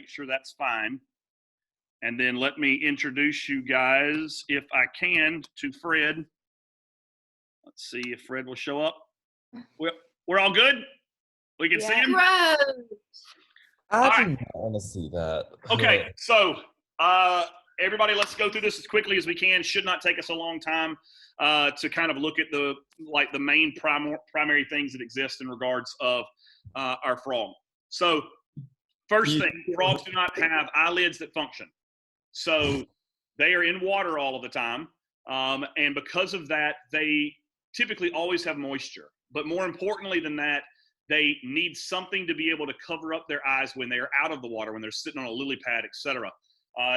make sure that's fine. And then let me introduce you guys, if I can, to Fred. Let's see if Fred will show up. We're all good? We can see him? Gross. I do not want to see that. Okay, so everybody, let's go through this as quickly as we can. Should not take us a long time to kind of look at the main primary things that exist in regards of our frog. So first thing, frogs do not have eyelids that function. So they are in water all of the time. And because of that, they typically always have moisture. But more importantly than that, they need something to be able to cover up their eyes when they are out of the water, when they're sitting on a lily pad, etc.,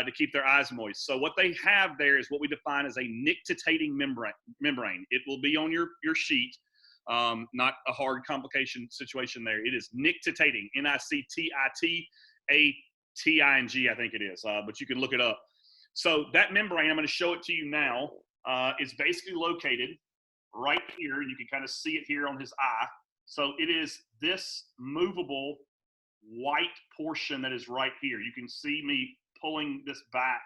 to keep their eyes moist. So what they have there is what we define as a nictitating membrane. It will be on your sheet, not a hard complication situation there. It is nictitating, N-I-C-T-I-T-A-T-I-N-G, I think it is, but you can look it up. So that membrane, I'm going to show it to you now, is basically located right here. You can kind of see it here on his eye. So it is this movable white portion that is right here. You can see me pulling this back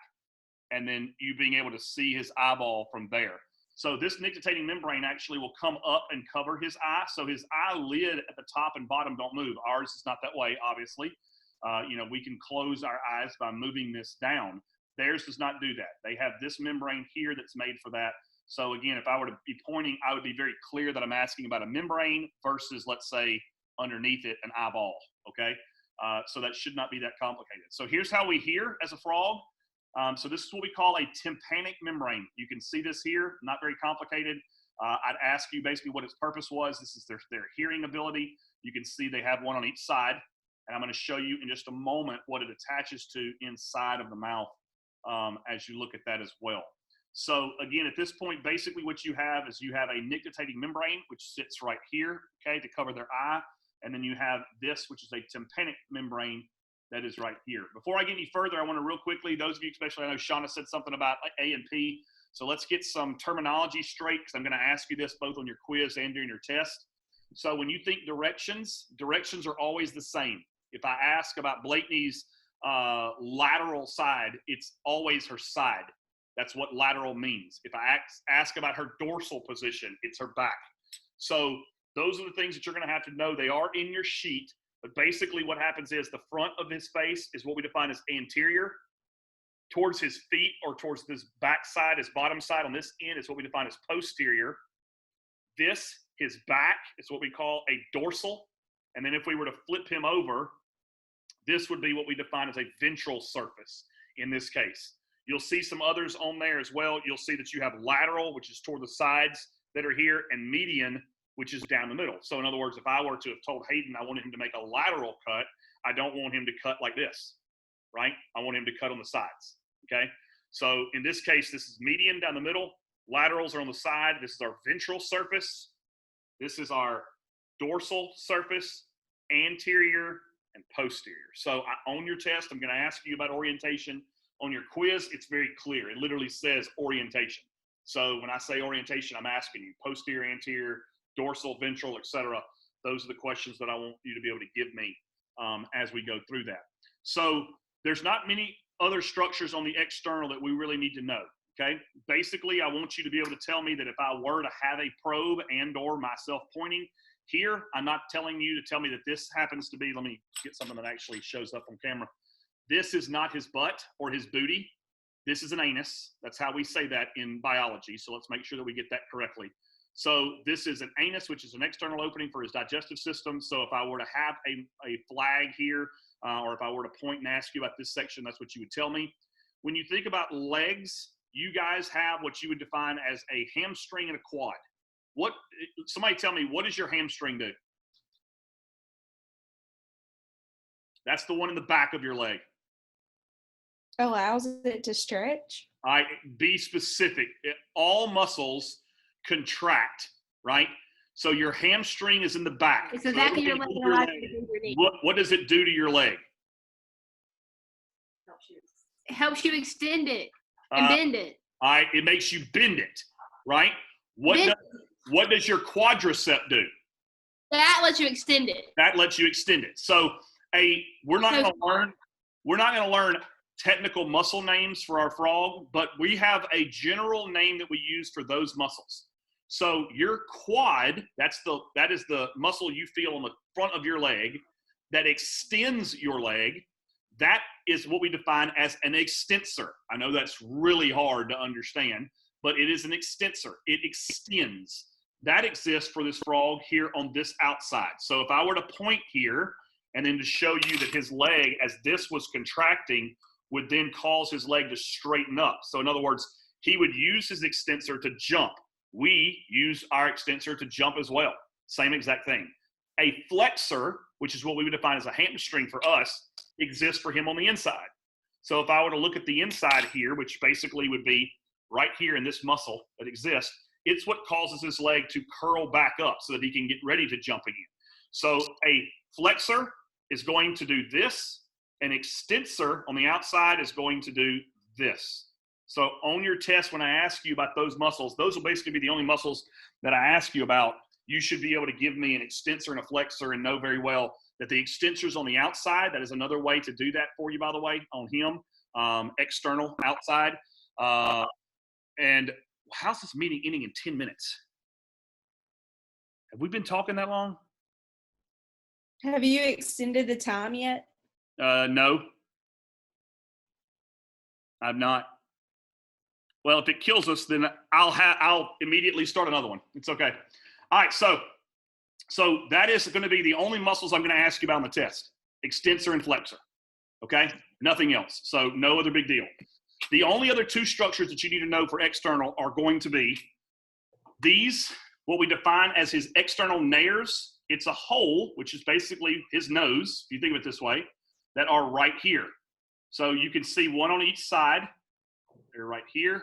and then you being able to see his eyeball from there. So this nictitating membrane actually will come up and cover his eye. So his eyelid at the top and bottom don't move. Ours is not that way, obviously. We can close our eyes by moving this down. Theirs does not do that. They have this membrane here that's made for that. So again, if I were to be pointing, I would be very clear that I'm asking about a membrane versus, let's say, underneath it, an eyeball, okay? So that should not be that complicated. So here's how we hear as a frog. So this is what we call a tympanic membrane. You can see this here, not very complicated. I'd ask you basically what its purpose was. This is their hearing ability. You can see they have one on each side. And I'm going to show you in just a moment what it attaches to inside of the mouth as you look at that as well. So again, at this point, basically what you have is you have a nictitating membrane, which sits right here, okay, to cover their eye. And then you have this, which is a tympanic membrane that is right here. Before I get any further, I want to real quickly, those of you, especially, I know Shauna said something about A and P. So let's get some terminology straight, because I'm going to ask you this both on your quiz and during your test. So when you think directions are always the same. If I ask about Blakeney's lateral side, it's always her side. That's what lateral means. If I ask about her dorsal position, it's her back. So those are the things that you're going to have to know. They are in your sheet, but basically what happens is the front of his face is what we define as anterior. Towards his feet or towards this back side, his bottom side on this end is what we define as posterior. This, his back, is what we call a dorsal. And then if we were to flip him over, this would be what we define as a ventral surface in this case. You'll see some others on there as well. You'll see that you have lateral, which is toward the sides that are here, and median, which is down the middle. So in other words, if I were to have told Hayden I wanted him to make a lateral cut, I don't want him to cut like this, right? I want him to cut on the sides, okay? So in this case, this is median down the middle. Laterals are on the side. This is our ventral surface. This is our dorsal surface, anterior, and posterior. So on your test, I'm going to ask you about orientation. On your quiz, it's very clear. It literally says orientation. So when I say orientation, I'm asking you posterior, anterior, dorsal, ventral, etc. Those are the questions that I want you to be able to give me as we go through that. So there's not many other structures on the external that we really need to know, okay? Basically, I want you to be able to tell me that if I were to have a probe and or myself pointing here, I'm not telling you to tell me that this happens to be, let me get something that actually shows up on camera. This is not his butt or his booty. This is an anus. That's how we say that in biology. So let's make sure that we get that correctly. So this is an anus, which is an external opening for his digestive system. So if I were to have a flag here, or if I were to point and ask you about this section, that's what you would tell me. When you think about legs, you guys have what you would define as a hamstring and a quad. Somebody tell me, what does your hamstring do? That's the one in the back of your leg. Allows it to stretch. All right, be specific. All muscles contract, right? So your hamstring is in the back. It's the back of your leg. What does it do to your leg? It helps you extend it and bend it. All right, it makes you bend it, right? What does your quadricep do? That lets you extend it. That lets you extend it. So we're not going to learn. we're not going to learn technical muscle names for our frog, but we have a general name that we use for those muscles. So your quad, that is the muscle you feel on the front of your leg that extends your leg. That is what we define as an extensor. I know that's really hard to understand, but it is an extensor. It extends. That exists for this frog here on this outside. So if I were to point here and then to show you that his leg, as this was contracting, would then cause his leg to straighten up. So in other words, he would use his extensor to jump. We use our extensor to jump as well. Same exact thing. A flexor, which is what we would define as a hamstring for us, exists for him on the inside. So if I were to look at the inside here, which basically would be right here in this muscle that exists, it's what causes his leg to curl back up so that he can get ready to jump again. So a flexor is going to do this. An extensor on the outside is going to do this. So on your test, when I ask you about those muscles, those will basically be the only muscles that I ask you about. You should be able to give me an extensor and a flexor and know very well that the extensor's on the outside. That is another way to do that for you, by the way, on him, external, outside. And how's this meeting ending in 10 minutes? Have we been talking that long? Have you extended the time yet? No. I've not. Well, if it kills us, then I'll immediately start another one. It's okay. All right, so that is going to be the only muscles I'm going to ask you about on the test: extensor and flexor. Okay, nothing else. So no other big deal. The only other two structures that you need to know for external are going to be these, what we define as his external nares. It's a hole, which is basically his nose, if you think of it this way, that are right here. So you can see one on each side. They're right here.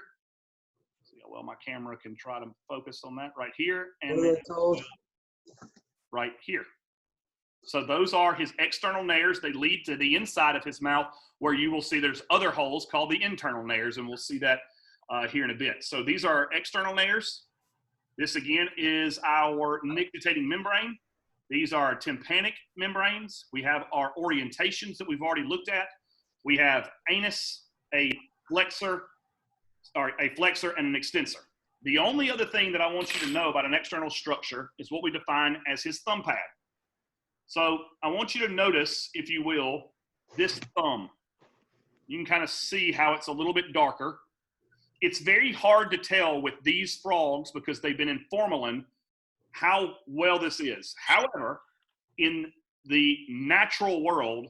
See how well my camera can try to focus on that right here. And then right here. So those are his external nares. They lead to the inside of his mouth, where you will see there's other holes called the internal nares, and we'll see that here in a bit. So these are external nares. This again is our nictitating membrane. These are tympanic membranes. We have our orientations that we've already looked at. We have anus, a flexor, and an extensor. The only other thing that I want you to know about an external structure is what we define as his thumb pad. So I want you to notice, if you will, this thumb. You can kind of see how it's a little bit darker. It's very hard to tell with these frogs because they've been in formalin how well this is. However, in the natural world,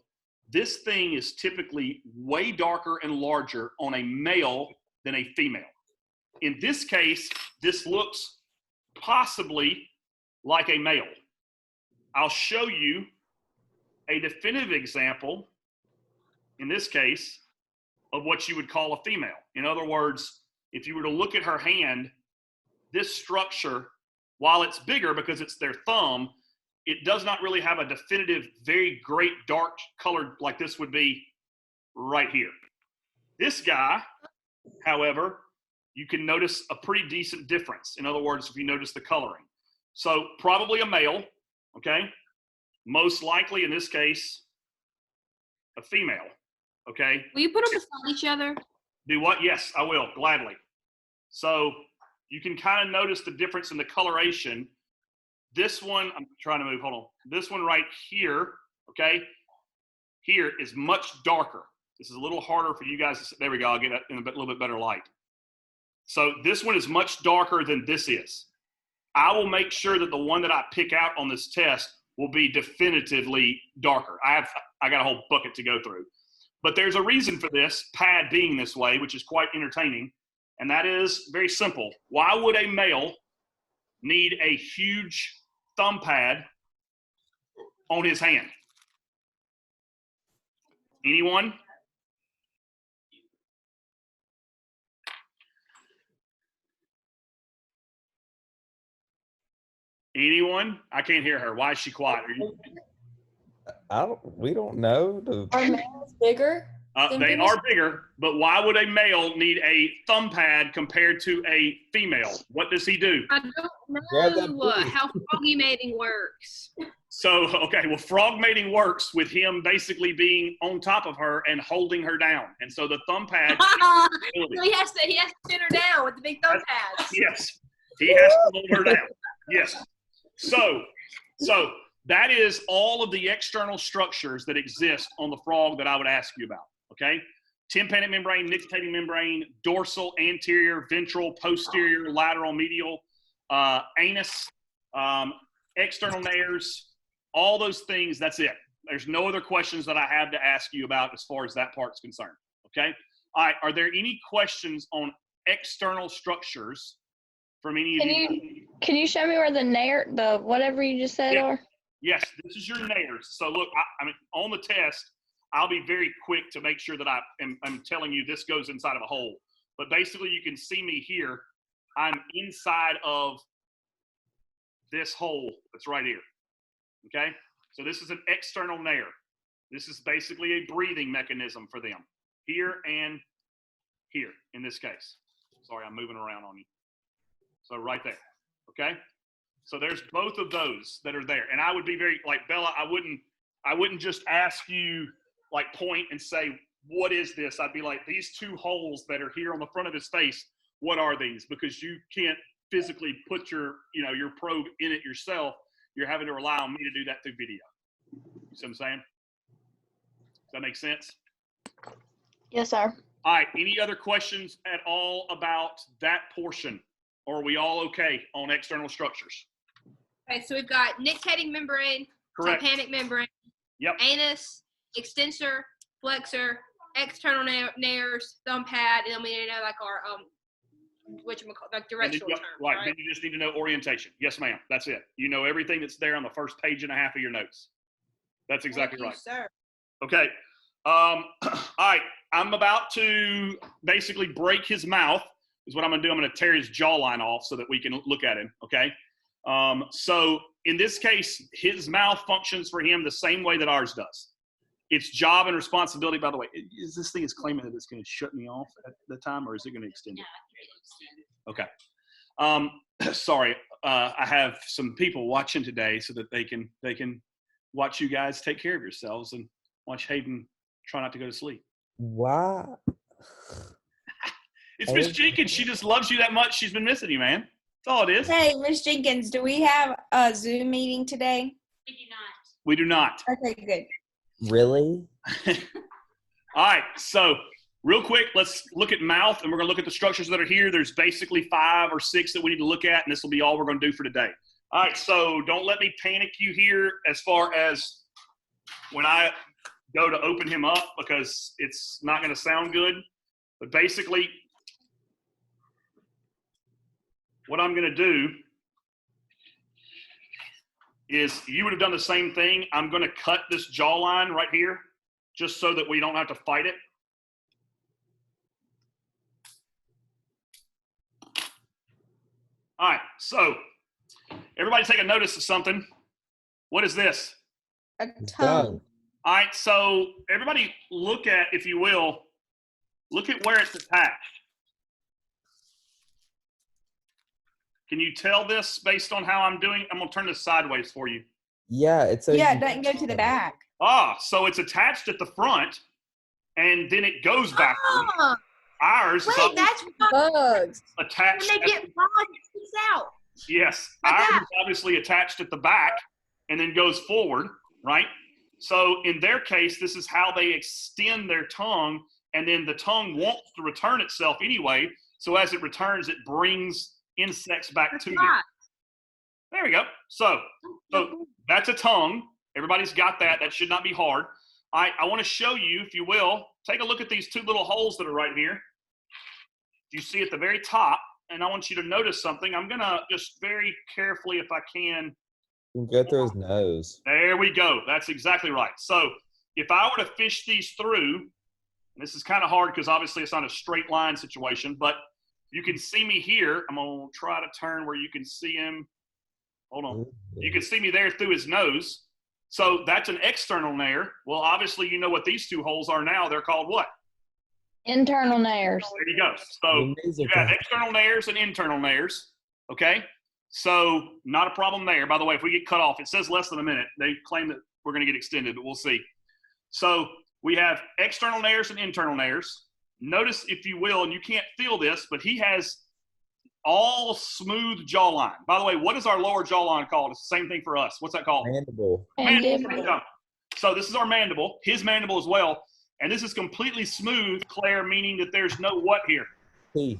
this thing is typically way darker and larger on a male than a female. In this case, this looks possibly like a male. I'll show you a definitive example, in this case, of what you would call a female. In other words, if you were to look at her hand, this structure, while it's bigger because it's their thumb, it does not really have a definitive, very great dark color like this would be right here. This guy, however, you can notice a pretty decent difference. In other words, if you notice the coloring. So probably a male, okay? Most likely in this case, a female, okay? Will you put them beside each other? Do what? Yes, I will, gladly. So you can kind of notice the difference in the coloration. This one, I'm trying to move, hold on. This one right here, okay, here is much darker. This is a little harder for you guys to see. There we go, I'll get it in a little bit better light. So this one is much darker than this is. I will make sure that the one that I pick out on this test will be definitively darker. I got a whole bucket to go through. But there's a reason for this pad being this way, which is quite entertaining, and that is very simple. Why would a male need a huge thumb pad on his hand? Anyone? Anyone? I can't hear her. Why is she quiet? We don't know. Are males bigger? They are bigger, but why would a male need a thumb pad compared to a female? What does he do? I don't know how froggy mating works. So, okay, well, frog mating works with him basically being on top of her and holding her down. And so the thumb pad. So he has to pin her down with the big thumb pads. Yes, he has to hold her down. Yes. So that is all of the external structures that exist on the frog that I would ask you about, okay? Tympanic membrane, nictitating membrane, dorsal, anterior, ventral, posterior, lateral, medial, anus, external nares, all those things, that's it. There's no other questions that I have to ask you about as far as that part's concerned, okay? All right, are there any questions on external structures from any of you? Can you show me where the whatever you just said are? Yes, this is your nares. So look, I mean, on the test, I'll be very quick to make sure that I'm telling you this goes inside of a hole. But basically, you can see me here. I'm inside of this hole that's right here. Okay? So this is an external nair. This is basically a breathing mechanism for them. Here and here, in this case. Sorry, I'm moving around on you. So right there. Okay? So there's both of those that are there. And I would be very, like, Bella, I wouldn't just ask you, like, point and say, what is this? I'd be like, these two holes that are here on the front of his face, what are these? Because you can't physically put your probe in it yourself. You're having to rely on me to do that through video. You see what I'm saying? Does that make sense? Yes, sir. All right. Any other questions at all about that portion? Or are we all okay on external structures? Okay, so we've got nictitating membrane, Correct. tympanic membrane, Yep. anus, extensor, flexor, external nares, thumb pad, and then we need to know like our like directional terms. Right. Then you just need to know orientation. Yes, ma'am. That's it. You know everything that's there on the first page and a half of your notes. That's exactly right. Sir. Okay. All right. I'm about to basically break his mouth. Is what I'm going to do. I'm going to tear his jawline off so that we can look at him. Okay. So in this case, his mouth functions for him the same way that ours does. Its job and responsibility, by the way, is this thing is claiming that it's going to shut me off at the time, or is it going to extend it? Okay. Sorry. I have some people watching today so that they can watch you guys take care of yourselves and watch Hayden try not to go to sleep. Wow. It's Miss Jenkins. She just loves you that much. She's been missing you, man. That's all it is. Hey, Miss Jenkins, do we have a Zoom meeting today? We do not. We do not. Okay, good. Really? All right. So real quick, let's look at mouth, and we're going to look at the structures that are here. There's basically 5 or 6 that we need to look at, and this will be all we're going to do for today. All right. So don't let me panic you here as far as when I go to open him up, because it's not going to sound good. But basically, what I'm going to do is you would have done the same thing. I'm going to cut this jawline right here just so that we don't have to fight it. All right, so everybody take a notice of something. What is this? A Done. tongue. All right, so everybody look at, if you will, look at where it's attached. Can you tell this based on how I'm doing? I'm going to turn this sideways for you. Yeah, it's a. Yeah, it doesn't go to the back. So it's attached at the front, and then it goes backwards. Oh, Ours is wait, that's why Bugs. attached. when they get bald, it sticks out. Yes, Like ours that. is obviously attached at the back and then goes forward, right? So in their case, this is how they extend their tongue, and then the tongue wants to return itself anyway. So as it returns, it brings insects back That's to them. right. There we go. So that's a tongue. Everybody's got that. That should not be hard. I want to show you, if you will, take a look at these 2 little holes that are right here. You see at the very top, and I want you to notice something. I'm going to just very carefully, if I can. You can go through his nose. There we go. That's exactly right. So if I were to fish these through, and this is kind of hard because obviously it's not a straight line situation, but you can see me here. I'm going to try to turn where you can see him. Hold on. You can see me there through his nose. So that's an external nair. Well, obviously, you know what these 2 holes are now. They're called what? Internal nares. There you go. So Your knees are you have tight. external nairs and internal nairs. Okay. So not a problem there. By the way, if we get cut off, it says less than a minute. They claim that we're going to get extended, but we'll see. So we have external nares and internal nares. Notice, if you will, and you can't feel this, but he has all smooth jawline. By the way, what is our lower jawline called? It's the same thing for us. What's that called? Mandible. Mandible. So this is our mandible, his mandible as well. And this is completely smooth, Claire, meaning that there's no what here? Teeth.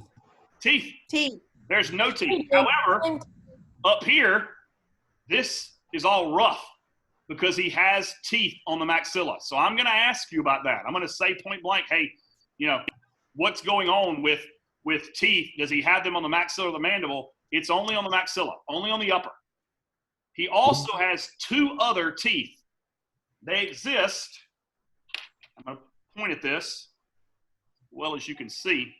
Teeth. Teeth. There's no teeth. However, up here, this is all rough because he has teeth on the maxilla. So I'm going to ask you about that. I'm going to say point blank, hey, you know, what's going on with teeth? Does he have them on the maxilla or the mandible? It's only on the maxilla, only on the upper. He also has two other teeth. They exist. I'm going to point at this well as you can see.